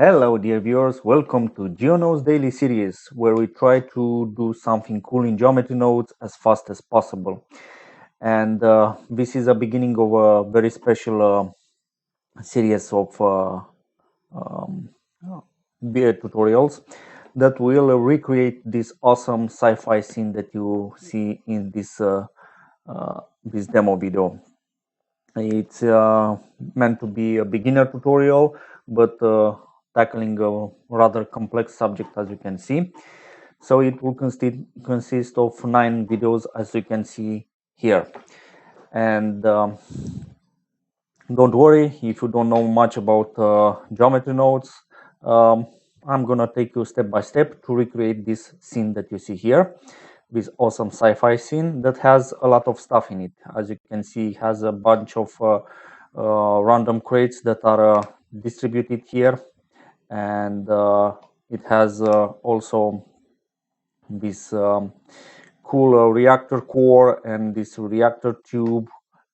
Hello dear viewers, welcome to Geonodes daily series where we try to do something cool in geometry nodes as fast as possible. And this is a beginning of a very special series of tutorials that will recreate this awesome sci-fi scene that you see in this demo video. It's meant to be a beginner tutorial, but tackling a rather complex subject, as you can see. So it will consist of 9 videos, as you can see here. And don't worry if you don't know much about geometry nodes. I'm gonna take you step by step to recreate this scene that you see here, this awesome sci-fi scene that has a lot of stuff in it. As you can see, it has a bunch of random crates that are distributed here, and it has also this cool reactor core and this reactor tube,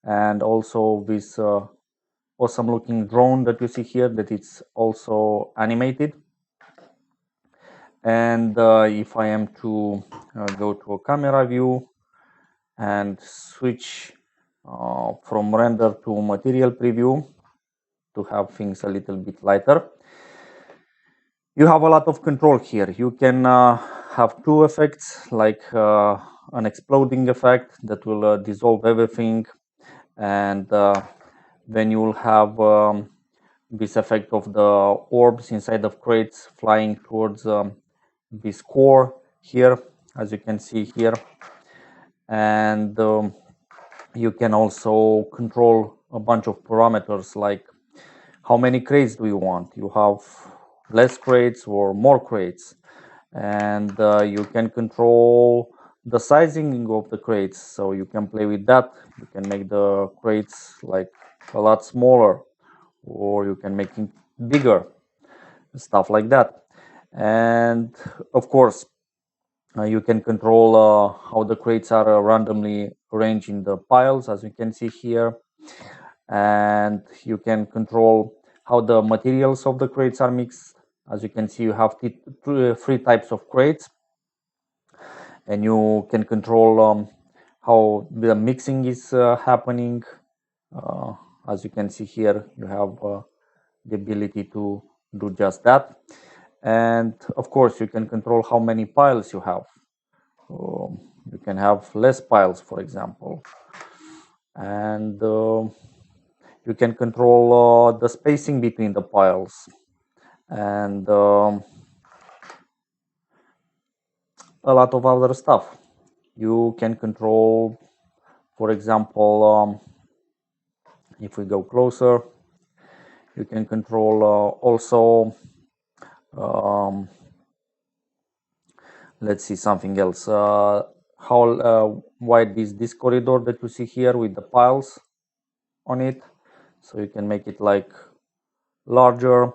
and also this awesome looking drone that you see here that it's also animated. And if I am to go to a camera view and switch from render to material preview to have things a little bit lighter, you have a lot of control here. You can have two effects, like an exploding effect that will dissolve everything, and then you will have this effect of the orbs inside of crates flying towards this core here, as you can see here. And you can also control a bunch of parameters, like how many crates do you want. You have less crates or more crates, and you can control the sizing of the crates, so you can play with that. You can make the crates like a lot smaller, or you can make it bigger, stuff like that. And of course, you can control how the crates are randomly arranged in the piles, as you can see here. And you can control how the materials of the crates are mixed. As you can see, you have three types of crates, and you can control how the mixing is happening. As you can see here, you have the ability to do just that. And of course, you can control how many piles you have. You can have less piles, for example. And you can control the spacing between the piles, and a lot of other stuff. You can control, for example, if we go closer, you can control also, let's see something else, how wide is this corridor that you see here with the piles on it. So you can make it like larger,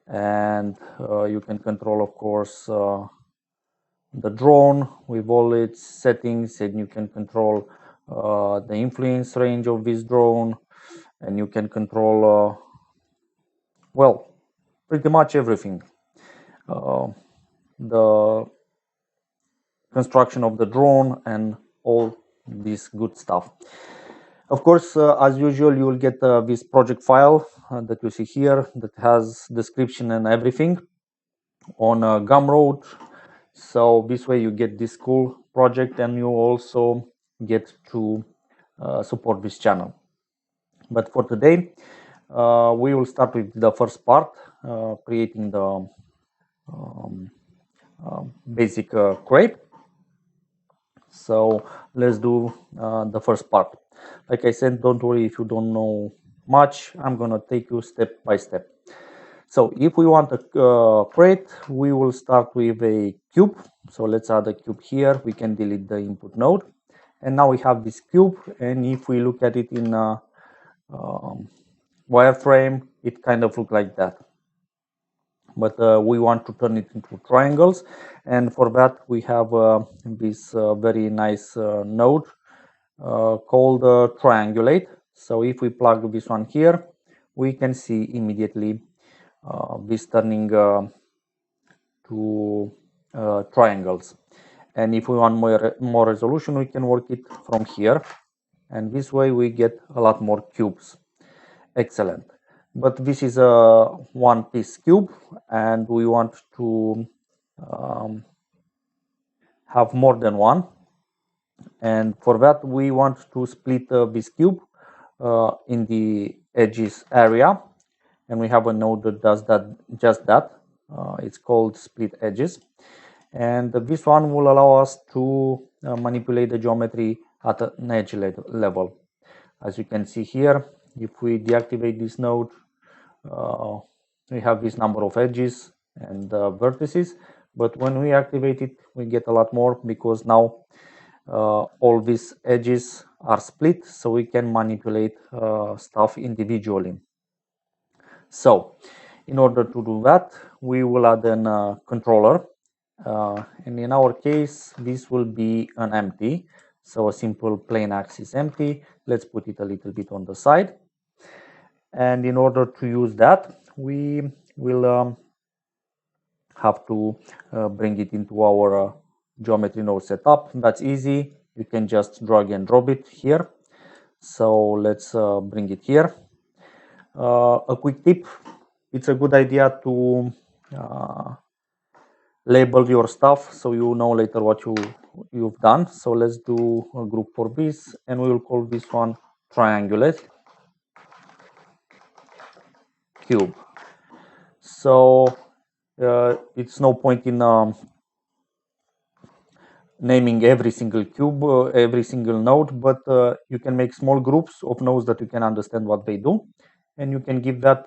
and you can control, of course, the drone with all its settings, and you can control the influence range of this drone, and you can control well, pretty much everything. The construction of the drone and all this good stuff. Of course, as usual, you will get this project file that you see here that has description and everything on Gumroad. So this way you get this cool project, and you also get to support this channel. But for today, we will start with the first part, creating the basic crate. So let's do the first part. Like I said, don't worry if you don't know much. I'm gonna take you step by step. So if we want a crate, we will start with a cube. So let's add a cube here. We can delete the input node. And now we have this cube. And if we look at it in a wireframe, it kind of looks like that. But we want to turn it into triangles. And for that, we have this very nice node called Triangulate. So if we plug this one here, we can see immediately this turning to triangles. And if we want more resolution, we can work it from here, and this way we get a lot more cubes. Excellent. But this is a one piece cube, and we want to have more than one. And for that, we want to split this cube in the edges area, and we have a node that does that, just that. It's called split edges, and this one will allow us to manipulate the geometry at an edge level. As you can see here, if we deactivate this node, we have this number of edges and vertices, but when we activate it, we get a lot more, because now all these edges are split, so we can manipulate stuff individually. So in order to do that, we will add a controller, and in our case this will be an empty, so a simple plain axis empty. Let's put it a little bit on the side, and in order to use that, we will have to bring it into our geometry node setup. That's easy, you can just drag and drop it here. So let's bring it here. A quick tip, it's a good idea to label your stuff so you know later what you've done. So let's do a group for this, and we will call this one Triangulate cube. So it's no point in naming every single cube, every single node, but you can make small groups of nodes that you can understand what they do, and you can give that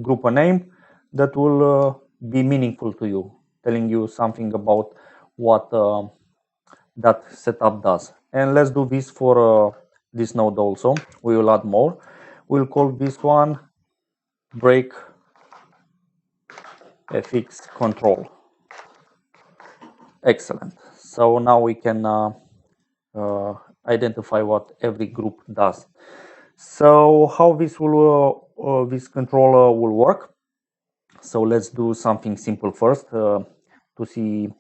group a name that will be meaningful to you, telling you something about what that setup does. And let's do this for this node also. We will add more. We'll call this one break fx control. Excellent. So now we can identify what every group does. So how this will this controller will work? So let's do something simple first to see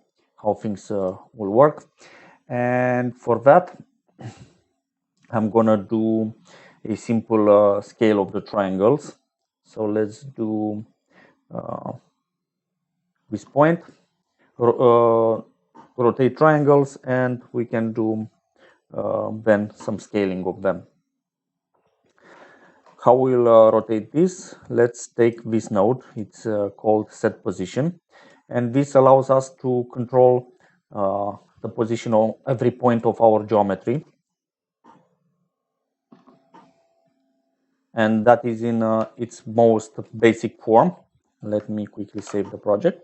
how things will work. And for that, I'm gonna do a simple scale of the triangles. So let's do this point, rotate triangles, and we can do then some scaling of them. How we'll rotate this? Let's take this node, it's called set position, and this allows us to control the position of every point of our geometry, and that is in its most basic form. Let me quickly save the project.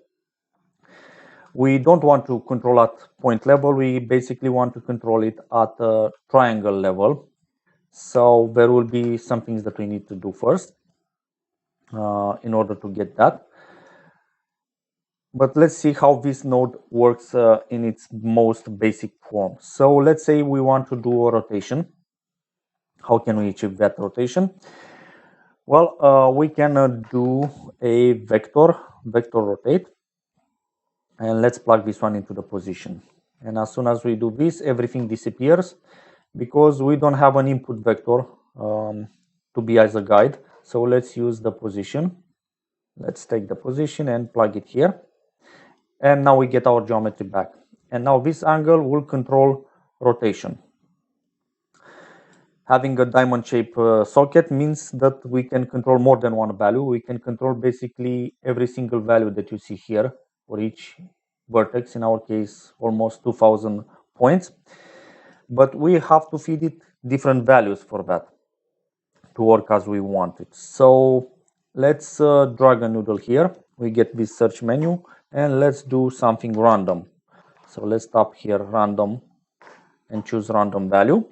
We don't want to control at point level, we basically want to control it at a triangle level. So there will be some things that we need to do first in order to get that. But let's see how this node works in its most basic form. So let's say we want to do a rotation. How can we achieve that rotation? Well, we can do a vector rotate, and let's plug this one into the position. And as soon as we do this, everything disappears because we don't have an input vector to be as a guide. So let's use the position. Let's take the position and plug it here. And now we get our geometry back. And now this angle will control rotation. Having a diamond shape socket means that we can control more than one value. We can control basically every single value that you see here for each vertex, in our case almost 2000 points. But we have to feed it different values for that to work as we want it. So let's drag a noodle here. We get this search menu, and let's do something random. So let's tap here random and choose random value.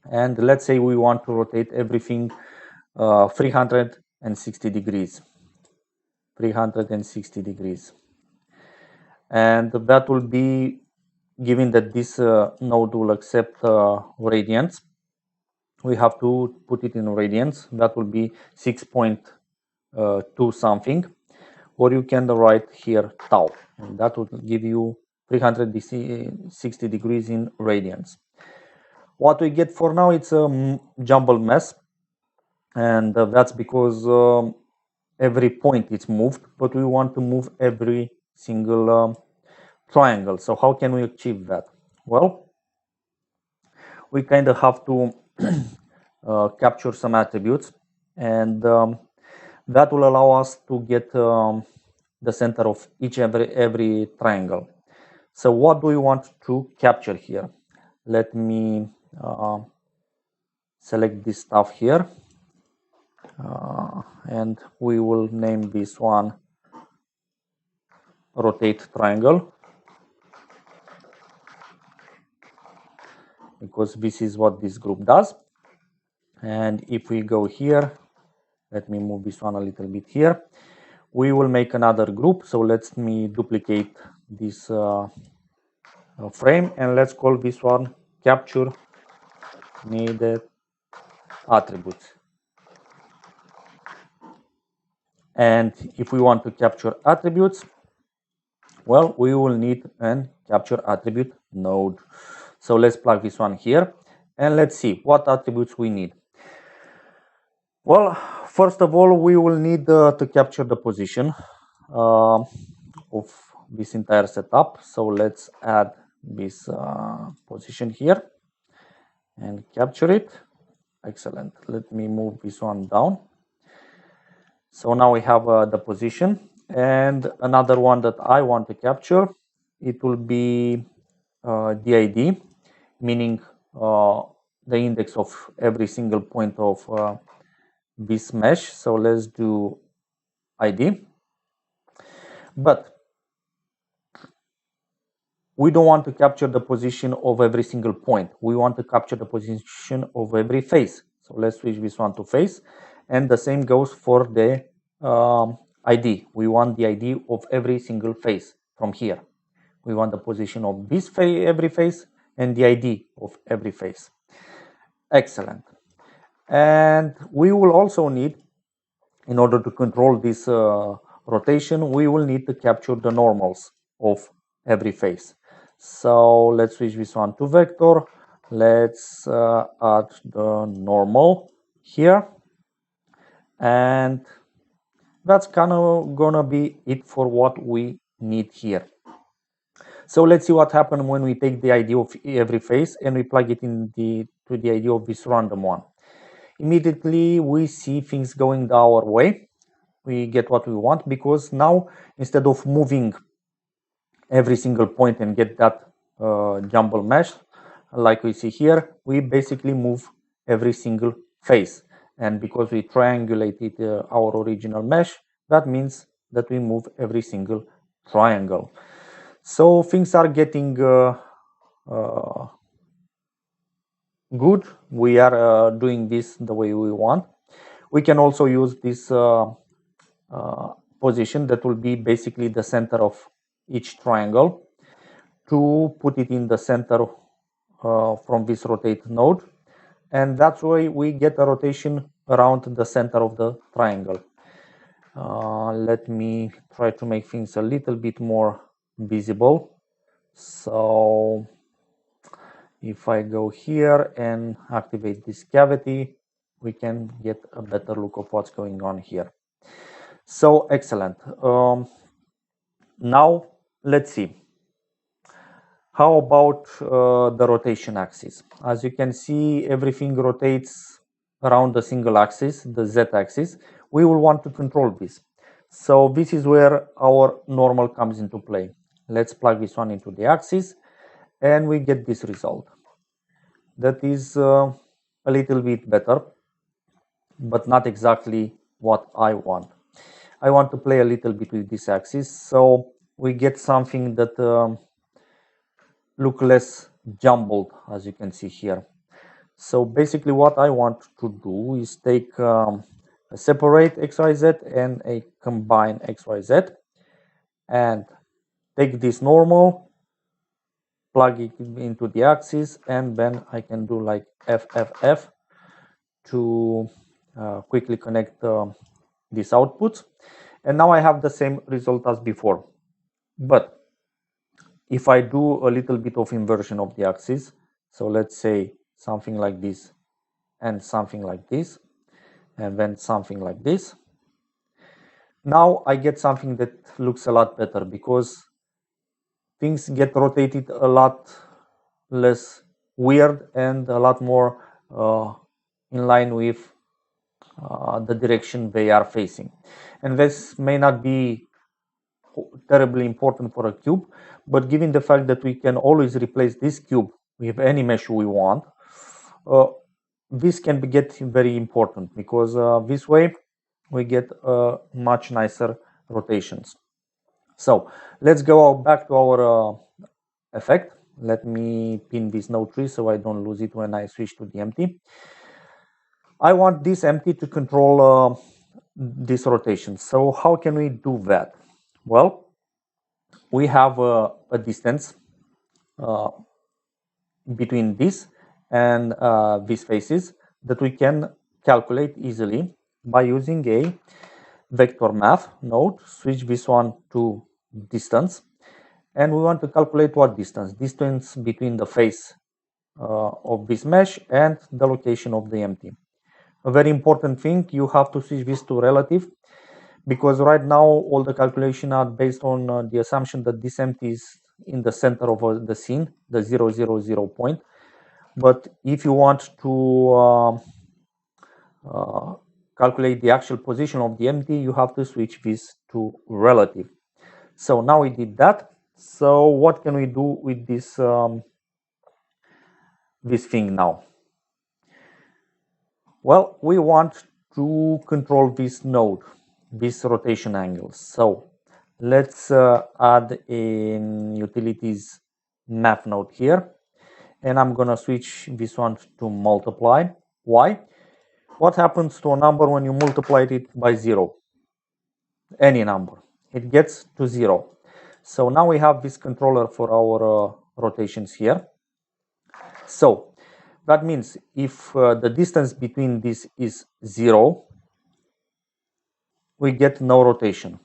And let's say we want to rotate everything 360 degrees. 360 degrees. And that will be, given that this node will accept radians, we have to put it in radians. That will be 6.0 to something, or you can write here tau, and that would give you 360 degrees in radians. What we get for now, it's a jumbled mess, and that's because every point is moved, but we want to move every single triangle. So how can we achieve that? Well, we kind of have to capture some attributes, and that will allow us to get the center of every triangle. So what do we want to capture here? Let me select this stuff here, and we will name this one rotate triangle, because this is what this group does. And if we go here, let me move this one a little bit here, we will make another group. So let me duplicate this frame, and let's call this one capture needed attributes. And if we want to capture attributes, well, we will need an capture attribute node. So let's plug this one here, and let's see what attributes we need. Well, first of all, we will need to capture the position of this entire setup. So let's add this position here and capture it. Excellent. Let me move this one down. So now we have the position, and another one that I want to capture, it will be the ID, meaning the index of every single point of this mesh. So let's do ID, but we don't want to capture the position of every single point. We want to capture the position of every face. So let's switch this one to face, and the same goes for the ID. We want the ID of every single face from here. We want the position of this face, every face, and the ID of every face. Excellent. And we will also need, in order to control this rotation, we will need to capture the normals of every face. So let's switch this one to vector. Let's add the normal here, and that's kind of gonna be it for what we need here. So let's see what happens when we take the ID of every face and we plug it in to the ID of this random one. Immediately we see things going our way. We get what we want, because now instead of moving every single point and get that jumble mesh like we see here, we basically move every single face. And because we triangulated our original mesh, that means that we move every single triangle. So things are getting good. We are doing this the way we want. We can also use this position that will be basically the center of each triangle to put it in the center from this rotate node, and that's why we get a rotation around the center of the triangle. Let me try to make things a little bit more visible. So if I go here and activate this cavity, we can get a better look of what's going on here. So excellent. Now let's see. How about the rotation axis? As you can see, everything rotates around a single axis, the z-axis. We will want to control this. So this is where our normal comes into play. Let's plug this one into the axis, and we get this result. That is a little bit better, but not exactly what I want. I want to play a little bit with this axis, so we get something that look less jumbled, as you can see here. So basically what I want to do is take a separate XYZ and a combine XYZ, and take this normal, plug it into the axis, and then I can do like FFF to quickly connect these outputs, and now I have the same result as before. But if I do a little bit of inversion of the axis, so let's say something like this and something like this, and then something like this, now I get something that looks a lot better because things get rotated a lot less weird and a lot more in line with the direction they are facing. And this may not be terribly important for a cube, but given the fact that we can always replace this cube with any mesh we want, this can get very important because this way we get much nicer rotations. So let's go back to our effect. Let me pin this node tree so I don't lose it when I switch to the empty. I want this empty to control this rotation. So how can we do that? Well, we have a distance between this and these faces that we can calculate easily by using a vector math node. Switch this one to distance, and we want to calculate what distance between the face of this mesh and the location of the empty. A very important thing, you have to switch this to relative, because right now all the calculations are based on the assumption that this empty is in the center of the scene, the 000 point. But if you want to calculate the actual position of the empty, you have to switch this to relative. So now we did that. So what can we do with this this thing now? Well, we want to control this node, this rotation angle. So let's add in utilities map node here, and I'm gonna switch this one to multiply. Why? What happens to a number when you multiply it by 0? Any number, it gets to 0. So now we have this controller for our rotations here. So that means if the distance between this is 0, we get no rotation.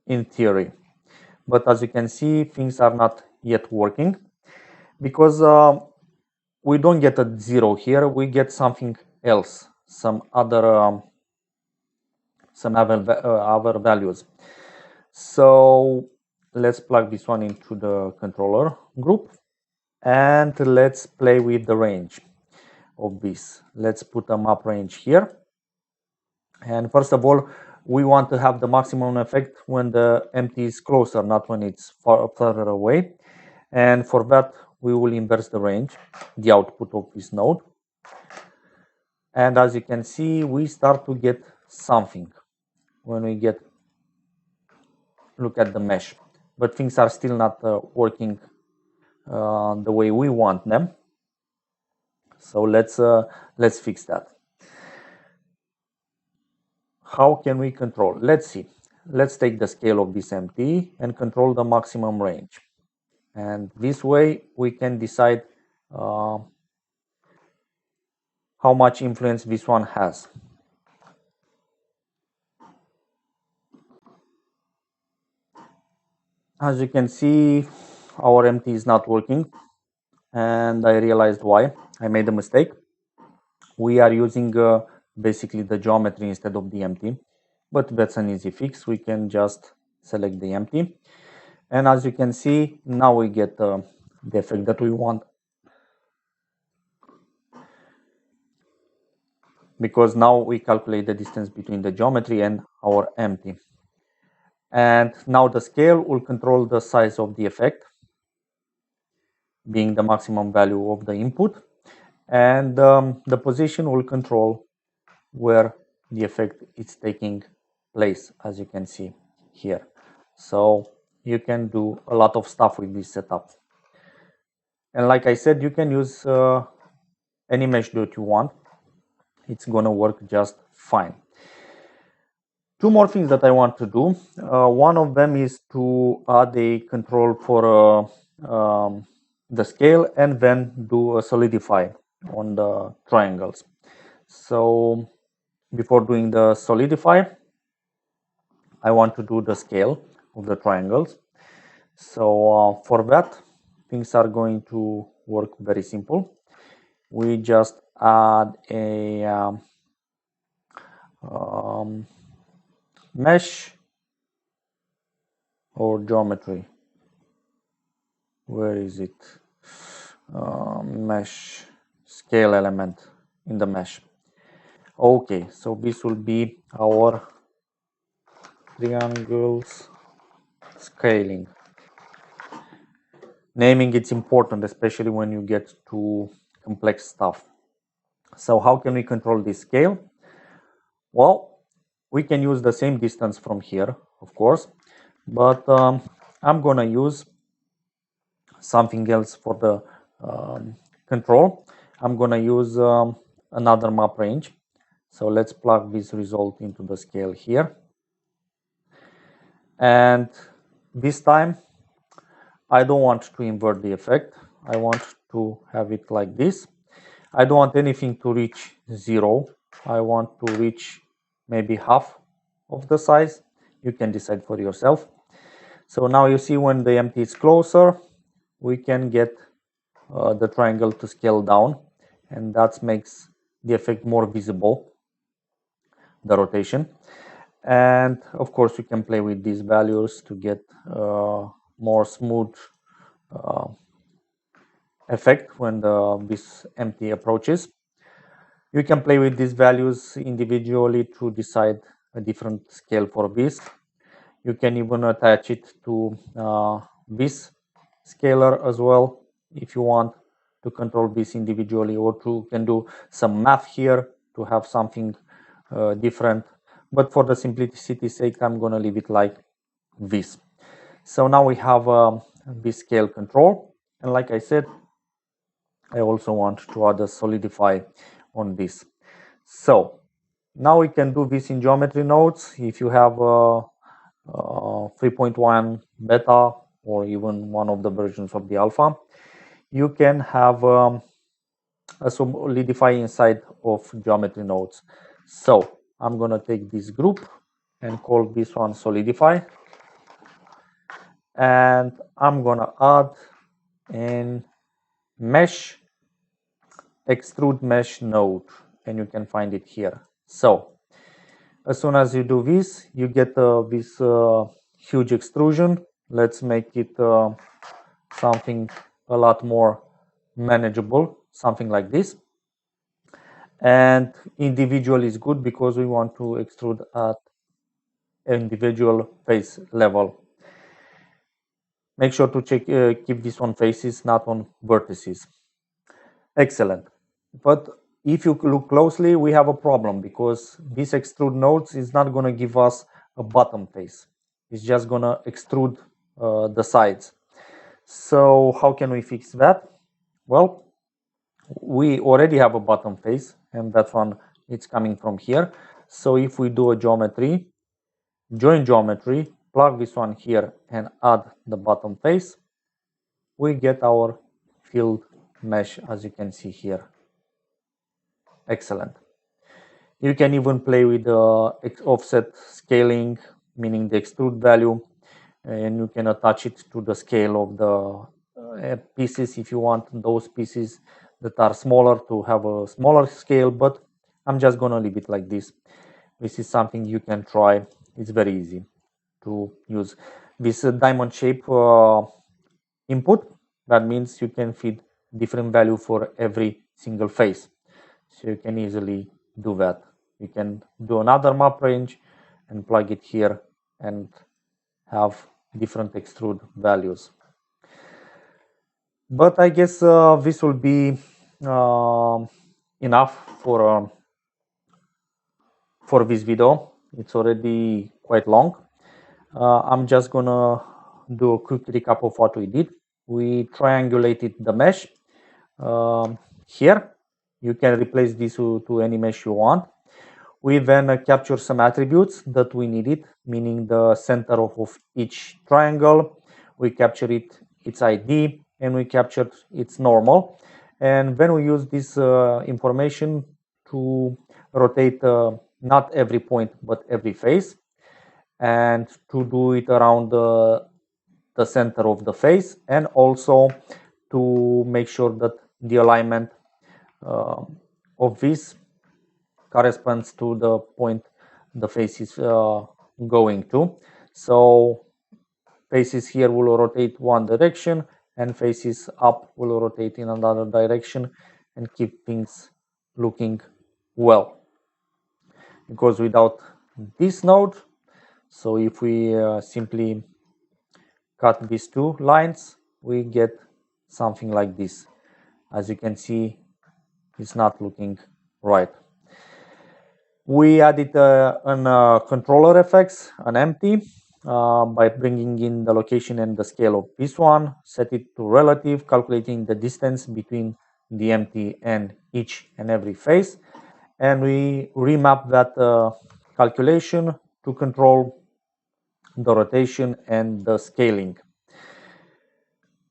In theory. But as you can see, things are not yet working because we don't get a 0 here, we get something else, some other values. So let's plug this one into the controller group and let's play with the range of this. Let's put a map range here. And first of all, we want to have the maximum effect when the empty is closer, not when it's further away. And for that, we will inverse the range, the output of this node. And as you can see, we start to get something when we look at the mesh. But things are still not working the way we want them. So let's fix that. How can we control? Let's see. Let's take the scale of this empty and control the maximum range. And this way we can decide how much influence this one has. As you can see, our empty is not working, and I realized why. I made a mistake. We are using basically the geometry instead of the empty, but that's an easy fix. We can just select the empty, and as you can see, now we get the effect that we want, because now we calculate the distance between the geometry and our empty. And now the scale will control the size of the effect, being the maximum value of the input, and the position will control where the effect is taking place, as you can see here. So you can do a lot of stuff with this setup. And like I said, you can use any mesh that you want. It's gonna work just fine. Two more things that I want to do. One of them is to add a control for the scale and then do a solidify on the triangles. So before doing the solidify, I want to do the scale of the triangles. So for that, things are going to work very simple. We just add a mesh or geometry. Where is it? Mesh scale element in the mesh. Okay, so this will be our triangles scaling. Naming it's important, especially when you get to complex stuff. So how can we control this scale? Well, we can use the same distance from here, of course, but I'm gonna use something else for the control. I'm gonna use another map range. So let's plug this result into the scale here. And this time, I don't want to invert the effect. I want to have it like this. I don't want anything to reach 0. I want to reach maybe half of the size. You can decide for yourself. So now you see when the empty is closer, we can get the triangle to scale down, and that makes the effect more visible, the rotation. And of course you can play with these values to get more smooth effect when this empty approaches. You can play with these values individually to decide a different scale for this. You can even attach it to this scalar as well if you want to control this individually, or to can do some math here to have something different. But for the simplicity's sake, I'm going to leave it like this. So now we have this scale control, and like I said, I also want to add a solidify on this. So now we can do this in geometry nodes. If you have 3.1 beta or even one of the versions of the alpha, you can have a solidify inside of geometry nodes. So I'm going to take this group and call this one solidify, and I'm going to add an mesh extrude mesh node, and you can find it here. So as soon as you do this, you get this huge extrusion. Let's make it something a lot more manageable, something like this. And individual is good because we want to extrude at individual face level. Make sure to check keep this on faces, not on vertices. Excellent. But if you look closely, we have a problem because this extrude nodes is not going to give us a bottom face. It's just going to extrude the sides. So how can we fix that? Well, we already have a bottom face, and that one it's coming from here. So if we do a geometry, join geometry, plug this one here and add the bottom face, we get our filled mesh, as you can see here. Excellent. You can even play with the offset scaling, meaning the extrude value, and you can attach it to the scale of the pieces if you want those pieces that are smaller to have a smaller scale, but I'm just gonna leave it like this. This is something you can try. It's very easy to use. This diamond shape input, that means you can feed different value for every single face. So you can easily do that. You can do another map range and plug it here and have different extrude values. But I guess this will be enough for this video. It's already quite long. I'm just gonna do a quick recap of what we did. We triangulated the mesh here. You can replace this to any mesh you want. We then capture some attributes that we needed, meaning the center of each triangle. We capture its ID, and we captured its normal. And when we use this information to rotate not every point but every face, and to do it around the center of the face, and also to make sure that the alignment of this corresponds to the point the face is going to. So faces here will rotate one direction, and faces up will rotate in another direction, and keep things looking well. Because without this node, so if we simply cut these two lines, we get something like this. As you can see, it's not looking right. We added an controller effects, an empty, by bringing in the location and the scale of this one, set it to relative, calculating the distance between the empty and each and every face, and we remap that calculation to control the rotation and the scaling.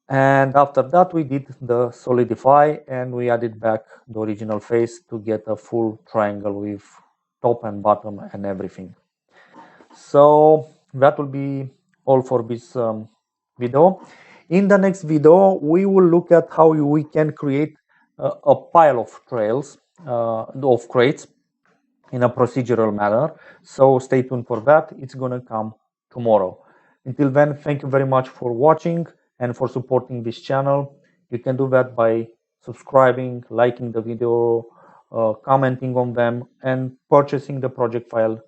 And after that, we did the Solidify, and we added back the original face to get a full triangle with top and bottom and everything. So that will be all for this video. In the next video, we will look at how we can create a pile of trails, of crates, in a procedural manner. So stay tuned for that. It's gonna come tomorrow. Until then, thank you very much for watching and for supporting this channel. You can do that by subscribing, liking the video, commenting on them, and purchasing the project file